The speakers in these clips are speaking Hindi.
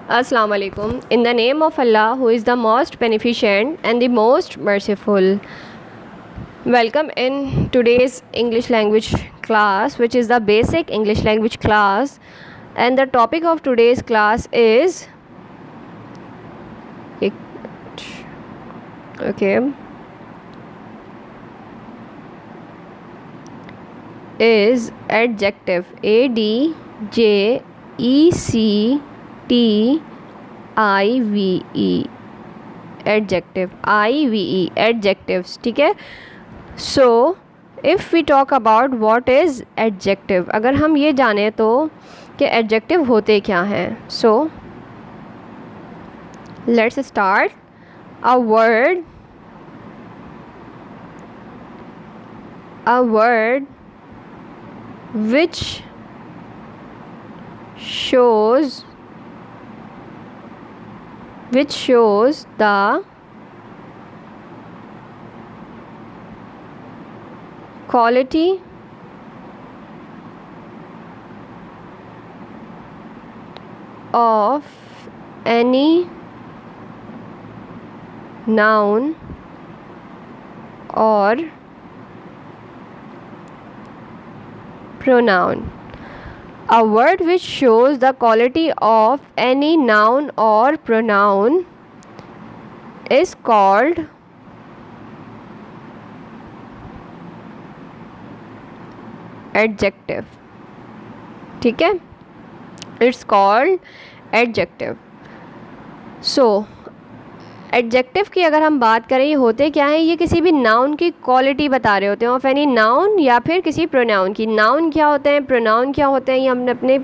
Assalamu alaikum. In the name of Allah, who is the most beneficent and the most merciful. Welcome in today's English language class, which is the basic English language class. And the topic of today's class is is adjective. ADJECTIVE adjective. IVE adjectives. ठीक है. So if we talk about what is adjective, अगर हम ये जाने तो कि adjective होते क्या हैं. So let's start. A word which shows the quality of any noun or pronoun. A word which shows the quality of any noun or pronoun is called adjective. ठीक है, it's called adjective. So adjective की अगर हम बात करें, ये होते क्या हैं, ये किसी भी नाउन की क्वालिटी बता रहे होते हैं ऑफ एनी नाउन या फिर किसी प्रोनाउन की. नाउन क्या होते हैं, प्रोनाउन क्या होते हैं, ये हमने अपने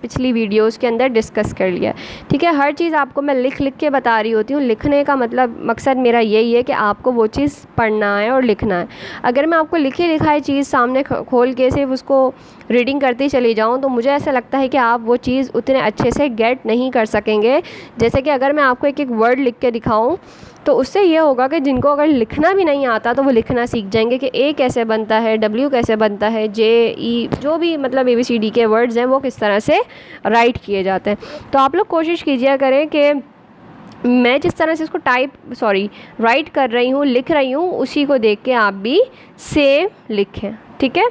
पिछली वीडियोस के अंदर डिस्कस कर लिया. ठीक है, हर चीज़ आपको मैं लिख के बता रही होती हूँ. लिखने का मतलब मकसद मेरा यही है कि आपको वो चीज़ पढ़ना है और लिखना है. अगर मैं आपको लिखाई चीज़ सामने खोल के सिर्फ उसको रीडिंग करती चली जाऊँ तो मुझे ऐसा लगता है कि आप वो चीज़ उतने अच्छे से गेट नहीं कर सकेंगे. जैसे कि अगर मैं आपको एक वर्ड लिख के दिखाऊँ तो उससे ये होगा कि जिनको अगर लिखना भी नहीं आता तो वो लिखना सीख जाएंगे कि ए कैसे बनता है, डब्ल्यू कैसे बनता है, जे ई जो भी मतलब ABCD के वर्ड्स हैं वो किस तरह से राइट किए जाते हैं. तो आप लोग कोशिश कीजिए करें कि मैं जिस तरह से इसको राइट कर रही हूँ, लिख रही हूँ, उसी को देख के आप भी सेम लिखें. ठीक है.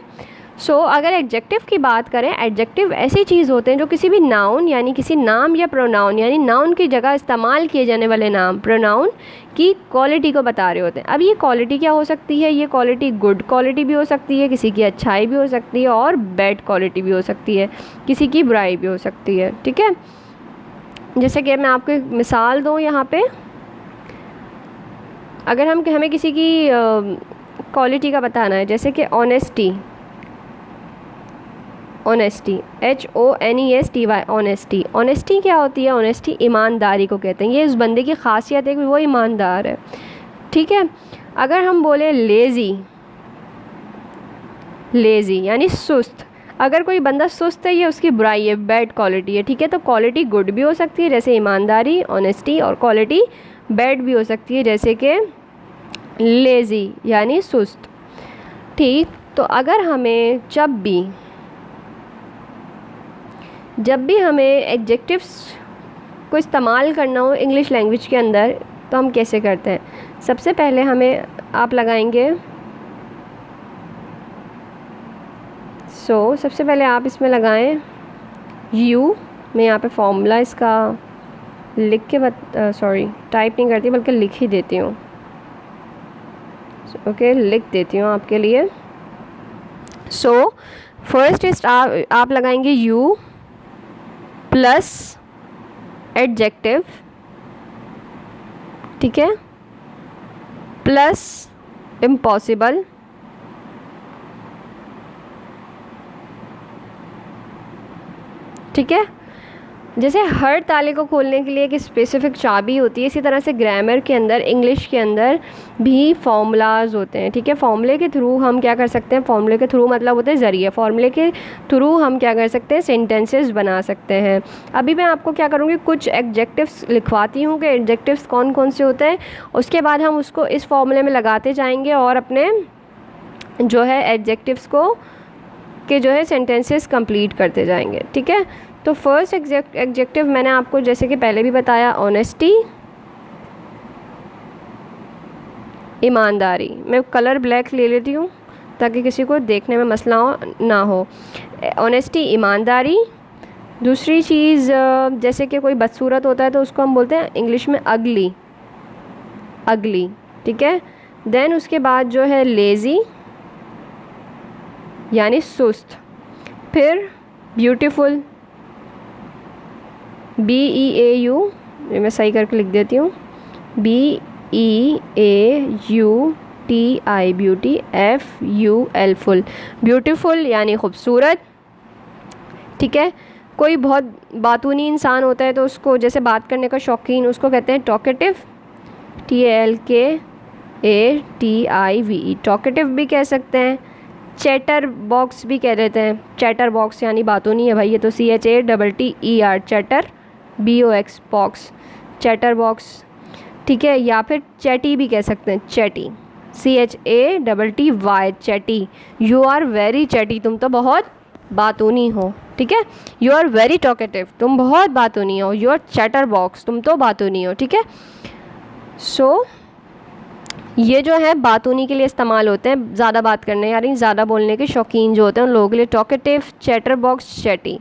सो अगर एडजेक्टिव की बात करें, एडजेक्टिव ऐसी चीज़ होते हैं जो किसी भी नाउन यानी किसी नाम या प्रोनाउन यानी नाउन की जगह इस्तेमाल किए जाने वाले नाम प्रोनाउन की क्वालिटी को बता रहे होते हैं. अब ये क्वालिटी क्या हो सकती है, ये क्वालिटी गुड क्वालिटी भी हो सकती है, किसी की अच्छाई भी हो सकती है और बैड क्वालिटी भी हो सकती है, किसी की बुराई भी हो सकती है. ठीक है, जैसे कि मैं आपको एक मिसाल दूँ यहाँ पे. अगर हमें किसी की क्वालिटी का बताना है, जैसे कि ऑनेस्टी HONESTY ऑनेस्टी क्या होती है, ऑनेस्टी ईमानदारी को कहते हैं. ये उस बंदे की खासियत है कि वो ईमानदार है. ठीक है. अगर हम बोले लेज़ी यानी सुस्त, अगर कोई बंदा सुस्त है ये उसकी बुराई है, बैड क्वालिटी है. ठीक है, तो क्वालिटी गुड भी हो सकती है जैसे ईमानदारी, ऑनेस्टी, और क्वालिटी बैड भी हो सकती है जैसे कि लेज़ी यानी सुस्त. ठीक, तो अगर हमें जब भी हमें एडजेक्टिव्स को इस्तेमाल करना हो इंग्लिश लैंग्वेज के अंदर तो हम कैसे करते हैं. सबसे पहले हमें आप लगाएंगे सबसे पहले आप इसमें लगाएं यू. मैं यहाँ पे फॉर्मूला इसका लिख के टाइप नहीं करती बल्कि लिख ही देती हूँ. ओके, लिख देती हूँ आपके लिए. फर्स्ट आप लगाएंगे यू प्लस एडजेक्टिव. ठीक है, प्लस इम्पॉसिबल. ठीक है, जैसे हर ताले को खोलने के लिए एक स्पेसिफिक चाबी होती है, इसी तरह से ग्रामर के अंदर, इंग्लिश के अंदर भी फॉर्मूलाज होते हैं. ठीक है, फॉर्मूले के थ्रू हम क्या कर सकते हैं, फॉर्मूले के थ्रू मतलब होते हैं ज़रिए, फॉर्मूले के थ्रू हम क्या कर सकते हैं, सेंटेंसेस बना सकते हैं. अभी मैं आपको क्या करूँगी, कुछ एडजेक्टिव्स लिखवाती हूँ कि एडजेक्टिव्स कौन कौन से होते हैं, उसके बाद हम उसको इस फॉर्मूले में लगाते जाएंगे और अपने जो है एडजेक्टिव्स को के जो है सेंटेंसेस कंप्लीट करते जाएंगे. ठीक है, तो फर्स्ट एडजेक्टिव मैंने आपको जैसे कि पहले भी बताया, ऑनेस्टी, ईमानदारी। मैं कलर ब्लैक ले लेती हूँ ताकि किसी को देखने में मसला ना हो। ऑनेस्टी, ईमानदारी। दूसरी चीज़ जैसे कि कोई बदसूरत होता है तो उसको हम बोलते हैं इंग्लिश में अगली, अगली, ठीक है। देन उसके बाद जो है लेज़ी यानी सुस्त। फिर ब्यूटीफुल, BEAU, ये मैं सही करके लिख देती हूँ, BEAUTI, beauty, FUL, full. Beautiful यानी खूबसूरत, ठीक है। कोई बहुत बातूनी इंसान होता है तो उसको, जैसे बात करने का शौकीन, उसको कहते हैं टॉकेटिव, TALKATIVE, टॉकेटिव भी कह सकते हैं। चैटर बॉक्स भी कह देते हैं, चैटर बॉक्स यानी बातूनी है भाई, ये तो CHATTER, chatter, BOX, box, chatter box, ठीक है। या फिर चैटी भी कह सकते हैं, chatty, CHATTY, chatty. You are very chatty, तुम तो बहुत बातूनी हो, ठीक है। यू आर वेरी टॉकेटिव, तुम बहुत बातूनी हो। यू आर चैटर बॉक्स, तुम तो बातूनी हो, ठीक है। सो ये जो है बातूनी के लिए इस्तेमाल होते हैं, ज़्यादा बात करने यानी ज़्यादा बोलने के शौकीन जो होते हैं उन लोगों के लिए टॉकेटिव, चैटर बॉक्स, चैटी,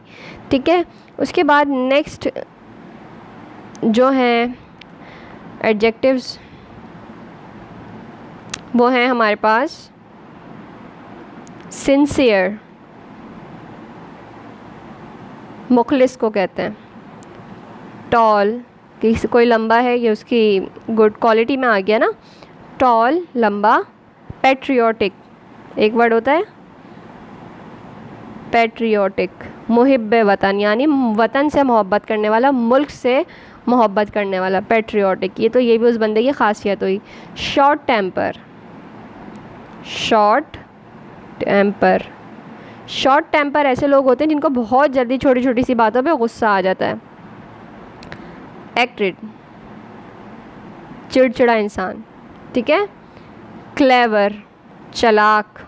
ठीक है। उसके बाद नेक्स्ट जो हैं एडजेक्टिव्स वो हैं हमारे पास सिंसियर, मुखलिस को कहते हैं। टॉल, कि कोई लंबा है, ये उसकी गुड क्वालिटी में आ गया ना, टॉल, लंबा। पैट्रियोटिक, एक वर्ड होता है पैट्रियोटिक, मुहिब्ब वतन यानी वतन से मोहब्बत करने वाला, मुल्क से मोहब्बत करने वाला, पैट्रियोटिक। ये तो ये भी उस बंदे की खासियत हुई। Short temper, short temper, short temper ऐसे लोग होते हैं जिनको बहुत जल्दी छोटी छोटी सी बातों पे गुस्सा आ जाता है। एक्टिड, चिड़चिड़ा इंसान, ठीक है। क्लेवर, चालाक,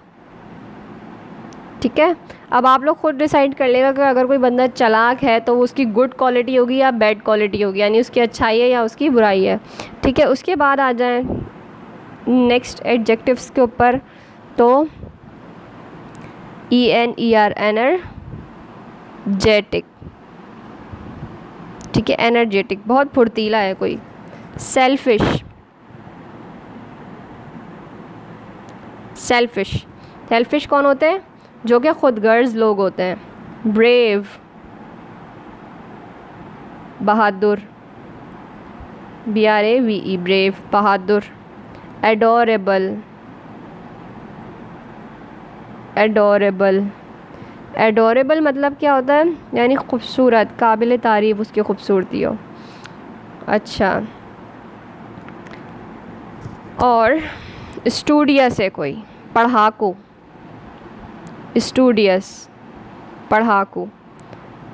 ठीक है। अब आप लोग खुद डिसाइड कर लेगा कि अगर कोई बंदा चालाक है तो वो उसकी गुड क्वालिटी होगी या बैड क्वालिटी होगी, यानी उसकी अच्छाई है या उसकी बुराई है, ठीक है। उसके बाद आ जाएं नेक्स्ट एडजेक्टिव्स के ऊपर, तो एनर्जेटिक, ठीक है, एनर्जेटिक, बहुत फुर्तीला है कोई। सेल्फिश, सेल्फिश, सेल्फिश कौन होते हैं? जो कि खुदगर्ज लोग होते हैं। ब्रेव, बहादुर, BRAVE, ब्रेव, बहादुर। एडोरेबल, एडोरेबल, एडोरेबल मतलब क्या होता है? यानी खूबसूरत, काबिल तारीफ़ उसकी खूबसूरती हो। अच्छा, और स्टूडियस है कोई, पढ़ाकू, स्टूडियस, पढ़ाकू।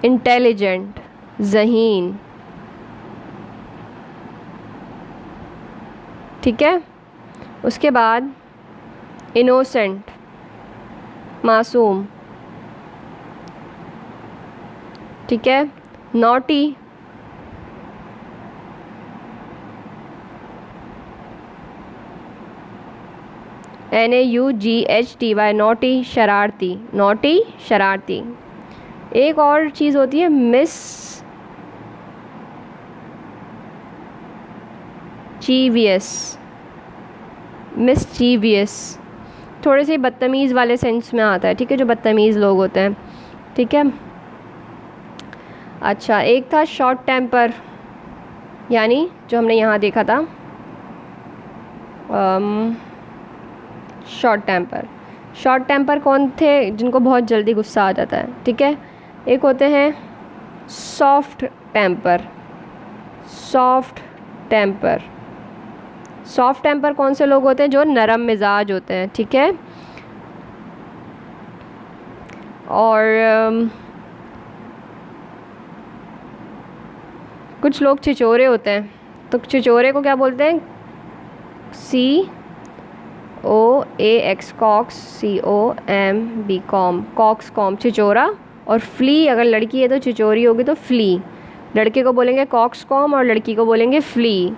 इंटेलिजेंट, ज़हीन, ठीक है। उसके बाद इनोसेंट, मासूम, ठीक है। नॉटी, NAUGHTY, नॉटी, शरारती, नॉटी, शरारती। एक और चीज़ होती है मिसचीवियस, थोड़े से बदतमीज़ वाले सेंस में आता है, ठीक है, जो बदतमीज़ लोग होते हैं, ठीक है। अच्छा, एक था शॉर्ट टेम्पर, यानी जो हमने यहाँ देखा था शॉर्ट टेम्पर। शॉर्ट टेम्पर कौन थे? जिनको बहुत जल्दी गुस्सा आ जाता है, ठीक है। एक होते हैं soft temper, soft temper, soft temper कौन से लोग होते हैं? जो नरम मिजाज होते हैं, ठीक है। और कुछ लोग छिचोरे होते हैं, तो छिचोरे को क्या बोलते हैं? COAX, कॉक्स, COMB, कॉम, कॉक्स, कॉम, छिचोरा, और फ्ली अगर लड़की है तो चिचोरी होगी तो फ्ली। लड़के को बोलेंगे कॉक्सकॉम और लड़की को बोलेंगे फ्ली।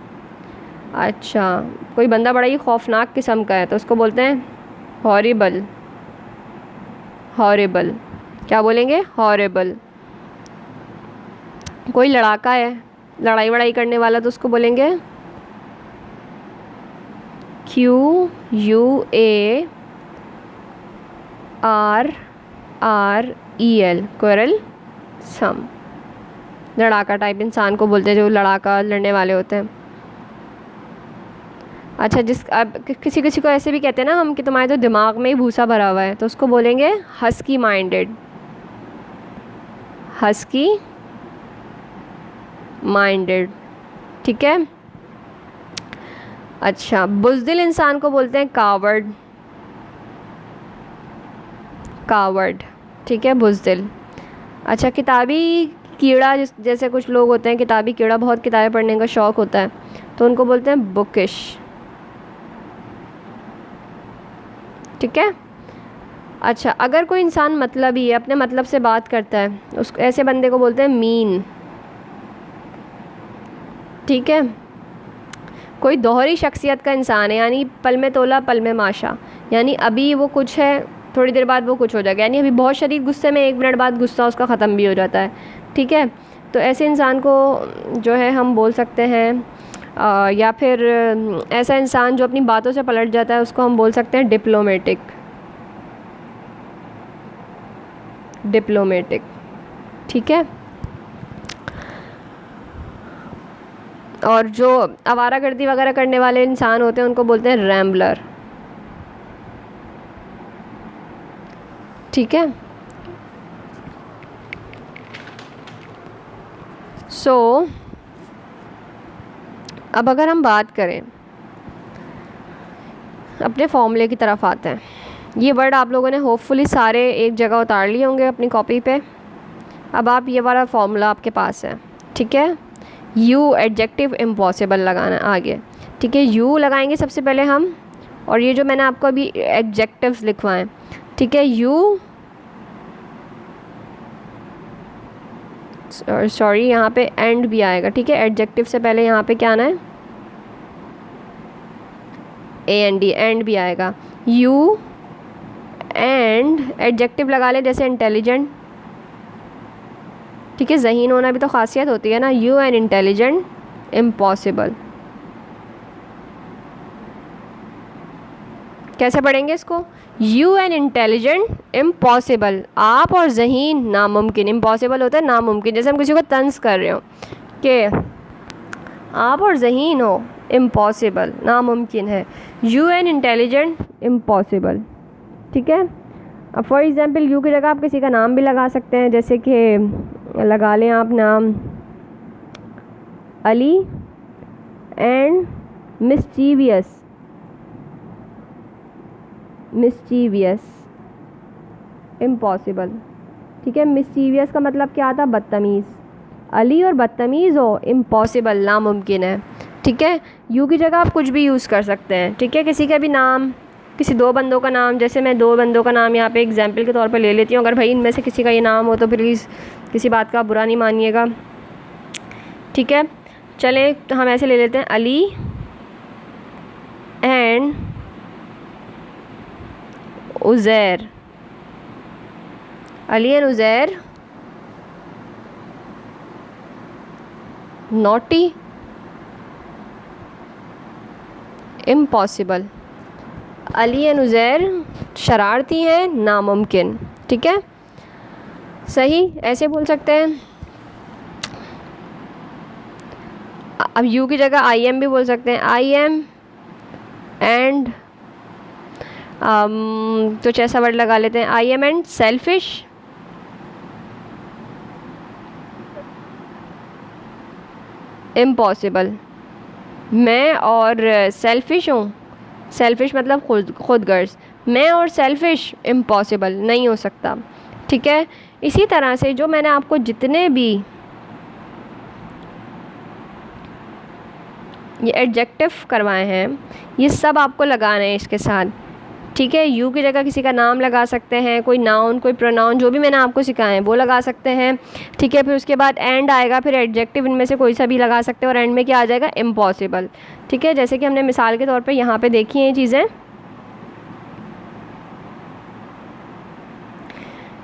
अच्छा, कोई बंदा बड़ा ही खौफनाक किस्म का है तो उसको बोलते हैं हॉरिबल। हॉरिबल, क्या बोलेंगे? हॉरिबल। कोई लड़ाका है, लड़ाई वड़ाई करने वाला, तो उसको बोलेंगे QUARREL, क्वेरल सम। लड़ाका टाइप इंसान को बोलते हैं जो लड़ाका लड़ने वाले होते हैं। अच्छा, अब किसी किसी को ऐसे भी कहते हैं ना हम कि तुम्हारे तो दिमाग में ही भूसा भरा हुआ है, तो उसको बोलेंगे हस्की माइंडेड। हस्की माइंडेड, ठीक है। अच्छा, बुज़दिल इंसान को बोलते हैं कावर्ड। कावर्ड, ठीक है, बुज़दिल। अच्छा, किताबी कीड़ा, जैसे कुछ लोग होते हैं किताबी कीड़ा, बहुत किताबें पढ़ने का शौक़ होता है, तो उनको बोलते हैं बुकिश, ठीक है। अच्छा, अगर कोई इंसान मतलबी है, अपने मतलब से बात करता है, उस ऐसे बंदे को बोलते हैं मीन, ठीक है। कोई दोहरी शख्सियत का इंसान है, यानी पल में तोला पल में माशा, यानी अभी वो कुछ है थोड़ी देर बाद वो कुछ हो जाएगा, यानी अभी बहुत शदीद गुस्से में 1 मिनट बाद गुस्सा उसका ख़त्म भी हो जाता है, ठीक है। तो ऐसे इंसान को जो है हम बोल सकते हैं या फिर ऐसा इंसान जो अपनी बातों से पलट जाता है उसको हम बोल सकते हैं डिप्लोमेटिक। डिप्लोमेटिक, ठीक है। और जो आवारागर्दी वगैरह करने वाले इंसान होते हैं उनको बोलते हैं रैम्बलर, ठीक है। अब अगर हम बात करें अपने फॉर्मूले की तरफ आते हैं। ये वर्ड आप लोगों ने होपफुली सारे एक जगह उतार लिए होंगे अपनी कॉपी पे। अब आप ये वाला फॉर्मूला आपके पास है, ठीक है। यू एडजेक्टिव इम्पॉसिबल लगाना आगे, ठीक है। यू लगाएंगे सबसे पहले हम, और ये जो मैंने आपको अभी एडजेक्टिव्स लिखवाएं, ठीक है। यू सॉरी यहाँ पे एंड भी आएगा, ठीक है। एडजेक्टिव से पहले यहाँ पे क्या आना है? AND, एंड भी आएगा। यू एंड एडजेक्टिव लगा ले, जैसे इंटेलिजेंट, ठीक है। ज़हीन होना भी तो खासियत होती है ना। You and intelligent impossible. कैसे पढ़ेंगे इसको? यू एंड इंटेलिजेंट इम्पॉसिबल, आप और ज़हीन नामुमकिन। इम्पॉसिबल होता है नामुमकिन, जैसे हम किसी को तंज कर रहे हो कि आप और ज़हीन हो, इम्पॉसिबल नामुमकिन है। यू एंड इंटेलिजेंट इम्पॉसिबल, ठीक है। अब फॉर एग्ज़ाम्पल यू की जगह आप किसी का नाम भी लगा सकते हैं, जैसे कि लगा लें आप नाम Ali and mischievous. Mischievous impossible, ठीक है। मिस्चीवियस का मतलब क्या आता? बदतमीज़। अली और बदतमीज़ हो, इम्पॉसिबल नामुमकिन है, ठीक है। यू की जगह आप कुछ भी यूज़ कर सकते हैं, ठीक है। किसी का भी नाम, किसी 2 बंदों का नाम, जैसे मैं 2 बंदों का नाम यहाँ पे एग्जाम्पल के तौर पर ले लेती हूँ। अगर भाई इनमें से किसी का ये नाम हो तो प्लीज़ किसी बात का बुरा नहीं मानिएगा, ठीक है। चलें तो हम ऐसे ले लेते हैं, Ali and Uzair. Ali and Uzair naughty impossible. Ali and Uzair शरारती हैं, नामुमकिन, ठीक है। सही, ऐसे बोल सकते हैं। अब यू की जगह आई एम भी बोल सकते हैं। आई एम एंड कुछ ऐसा वर्ड लगा लेते हैं, I am and selfish impossible. मैं और सेल्फिश हूँ, सेल्फिश मतलब खुदगर्ज, मैं और सेल्फिश इम्पॉसिबल, नहीं हो सकता, ठीक है। इसी तरह से जो मैंने आपको जितने भी ये एडजेक्टिव करवाए हैं, ये सब आपको लगाना है इसके साथ, ठीक है, यू की जगह किसी का नाम लगा सकते हैं, कोई नाउन, कोई प्रोनाउन, जो भी मैंने आपको सिखाए हैं वो लगा सकते हैं। ठीक है, फिर उसके बाद एंड आएगा, फिर एडजेक्टिव इनमें से कोई सा भी लगा सकते हैं, और एंड में क्या आ जाएगा, इम्पॉसिबल। ठीक है, जैसे कि हमने मिसाल के तौर पे यहाँ पे देखी हैं ये चीज़ें,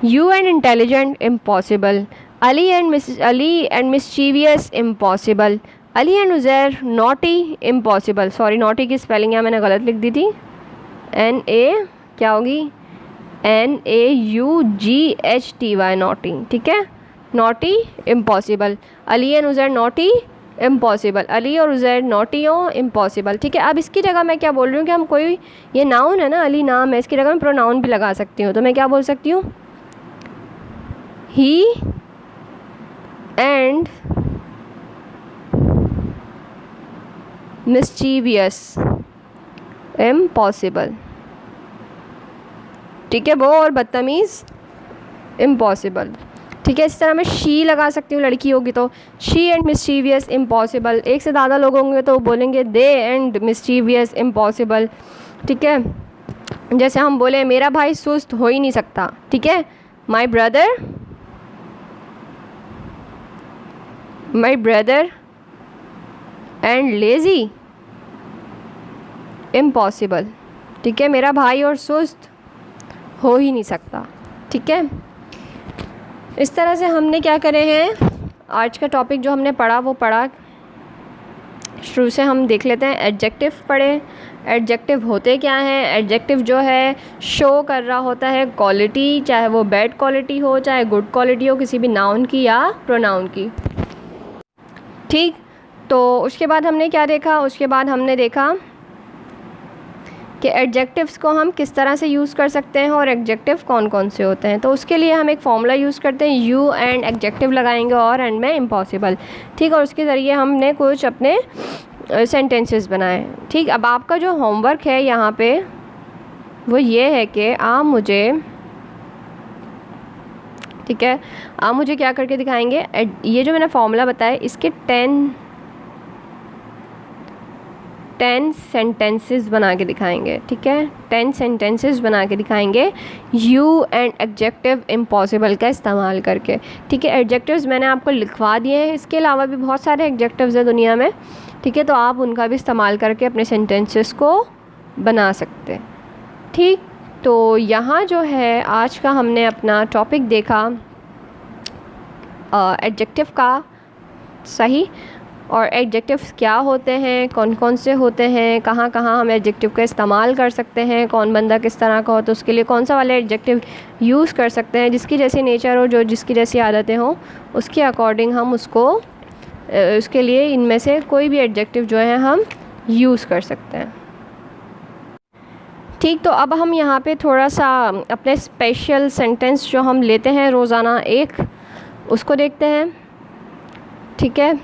you and intelligent impossible, Ali and mischievous impossible, Ali and Uzair naughty impossible. Sorry, naughty की स्पेलिंग यहाँ मैंने गलत लिख दी थी, NA क्या होगी, NAUGHTY, नॉटी। ठीक है, naughty impossible, Ali and Uzair naughty impossible, Ali और उज़ैर नॉटी हो इम्पॉसिबल। ठीक है, अब इसकी जगह मैं क्या बोल रही हूँ कि हम कोई, ये नाउन है ना, अली नाम है, इसकी जगह मैं प्रोनाउन भी लगा सकती हूँ। तो मैं क्या बोल सकती हूँ, ही एंड मिस्चीवियस इम्पॉसिबल। ठीक है, वो और बदतमीज़ इम्पॉसिबल। ठीक है, इस तरह मैं शी लगा सकती हूँ, लड़की होगी तो शी एंड मिस्चीवियस इम्पॉसिबल। एक से ज़्यादा लोग होंगे तो बोलेंगे दे एंड मिस्चीवियस इम्पॉसिबल। ठीक है, जैसे हम बोले मेरा भाई सुस्त हो ही नहीं सकता। ठीक है, my brother and lazy impossible. ठीक है, मेरा भाई और सुस्त हो ही नहीं सकता। ठीक है, इस तरह से हमने क्या करे हैं, आज का टॉपिक जो हमने पढ़ा वो पढ़ा। शुरू से हम देख लेते हैं, एडजेक्टिव पढ़े। एडजेक्टिव होते क्या हैं, एडजेक्टिव जो है शो कर रहा होता है क्वालिटी, चाहे वो बैड क्वालिटी हो चाहे गुड क्वालिटी हो, किसी भी नाउन की या प्रोनाउन की। ठीक, तो उसके बाद हमने क्या देखा, उसके बाद हमने देखा कि एडजेक्टिव्स को हम किस तरह से यूज़ कर सकते हैं और एडजेक्टिव कौन कौन से होते हैं। तो उसके लिए हम एक फॉर्मूला यूज़ करते हैं, यू एंड एडजेक्टिव लगाएंगे और एंड में इम्पॉसिबल। ठीक, और उसके ज़रिए हमने कुछ अपने सेंटेंसेस बनाए। ठीक, अब आपका जो होमवर्क है यहाँ पे वो ये है कि आप मुझे, ठीक है, आप मुझे क्या करके दिखाएंगे, ये जो मैंने फॉर्मूला बताया इसके 10 सेंटेंसेस बना के दिखाएंगे। ठीक है, 10 सेंटेंसेस बना के दिखाएंगे यू एंड एडजेक्टिव इम्पॉसिबल का इस्तेमाल करके। ठीक है, एडजेक्टिव्स मैंने आपको लिखवा दिए हैं, इसके अलावा भी बहुत सारे एडजेक्टिव्स हैं दुनिया में। ठीक है, तो आप उनका भी इस्तेमाल करके अपने सेंटेंसेस को बना सकते हैं। ठीक, तो यहाँ जो है आज का हमने अपना टॉपिक देखा एडजेक्टिव का, सही, और एडजेक्टिव्स क्या होते हैं, कौन कौन से होते हैं, कहाँ कहाँ हम एडजेक्टिव का इस्तेमाल कर सकते हैं, कौन बंदा किस तरह का हो तो उसके लिए कौन सा वाले एडजेक्टिव यूज़ कर सकते हैं, जिसकी जैसी नेचर हो, जो जिसकी जैसी आदतें हों उसके अकॉर्डिंग हम उसको, उसके लिए इनमें से कोई भी एडजेक्टिव जो है हम यूज़ कर सकते हैं। ठीक, तो अब हम यहाँ पे थोड़ा सा अपने स्पेशल सेंटेंस जो हम लेते हैं रोज़ाना एक, उसको देखते हैं। ठीक है,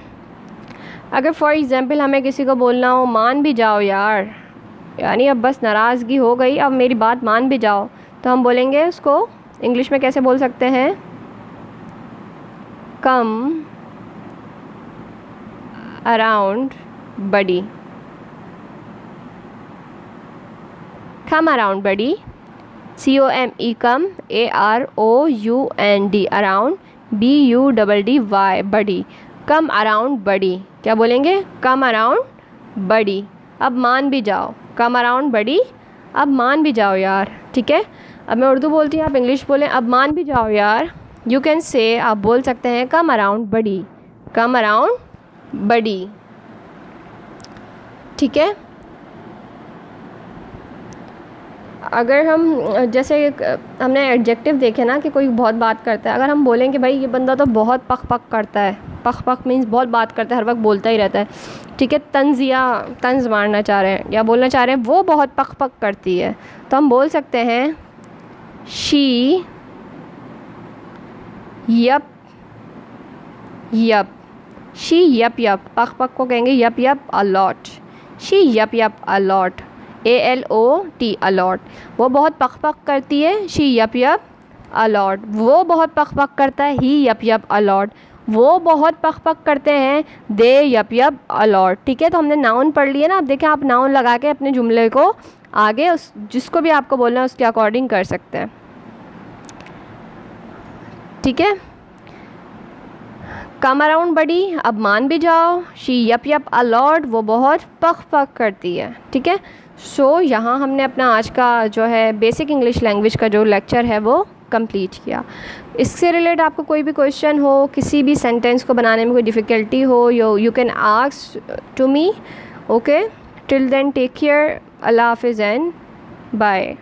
अगर फॉर एग्ज़ाम्पल हमें किसी को बोलना हो मान भी जाओ यार, यानी अब बस नाराज़गी हो गई, अब मेरी बात मान भी जाओ, तो हम बोलेंगे उसको इंग्लिश में कैसे बोल सकते हैं, कम अराउंड बडी, कम अराउंड बडी, COME, कम, AROUND, अराउंड, BUDDY, बडी, कम अराउंड बडी। क्या बोलेंगे, कम अराउंड बडी, अब मान भी जाओ, कम अराउंड बडी, अब मान भी जाओ यार। ठीक है, अब मैं उर्दू बोलती हूँ, आप इंग्लिश बोलें, अब मान भी जाओ यार। यू कैन से, आप बोल सकते हैं कम अराउंड बडी, कम अराउंड बडी। ठीक है, अगर हम जैसे हमने एडजेक्टिव देखे ना कि कोई बहुत बात करता है, अगर हम बोलें कि भाई ये बंदा तो बहुत पक पक करता है, पक पक मीन्स बहुत बात करता है, हर वक्त बोलता ही रहता है। ठीक है, तंज़ मारना चाह रहे हैं या बोलना चाह रहे हैं वो बहुत पक पक करती है, तो हम बोल सकते हैं she yap yap, she yap yap, पक पक को कहेंगे yap yap a lot, she yap yap a lot, ALOT a lot, वो बहुत पक पक करती है, शी यप यप अलॉट, वो बहुत पक पक करता है, ही यप यप अलॉट, वो बहुत पक पक करते हैं, दे यप यप अलॉट। ठीक है, तो हमने नाउन पढ़ लिया ना। अब देखें, आप नाउन लगा के अपने जुमले को आगे उस जिसको भी आपको बोलना है उसके अकॉर्डिंग कर सकते हैं। ठीक है, कम अराउंड बड़ी, अब मान भी जाओ, शी यप यप अलॉट, वो बहुत पक पक करती है। ठीक है, सो यहाँ हमने अपना आज का जो है बेसिक इंग्लिश लैंग्वेज का जो लेक्चर है वो कंप्लीट किया। इससे रिलेटेड आपको कोई भी क्वेश्चन हो, किसी भी सेंटेंस को बनाने में कोई डिफ़िकल्टी हो, you can ask to me. Okay, till then take care, अल्लाह हाफिज़ एंड बाय।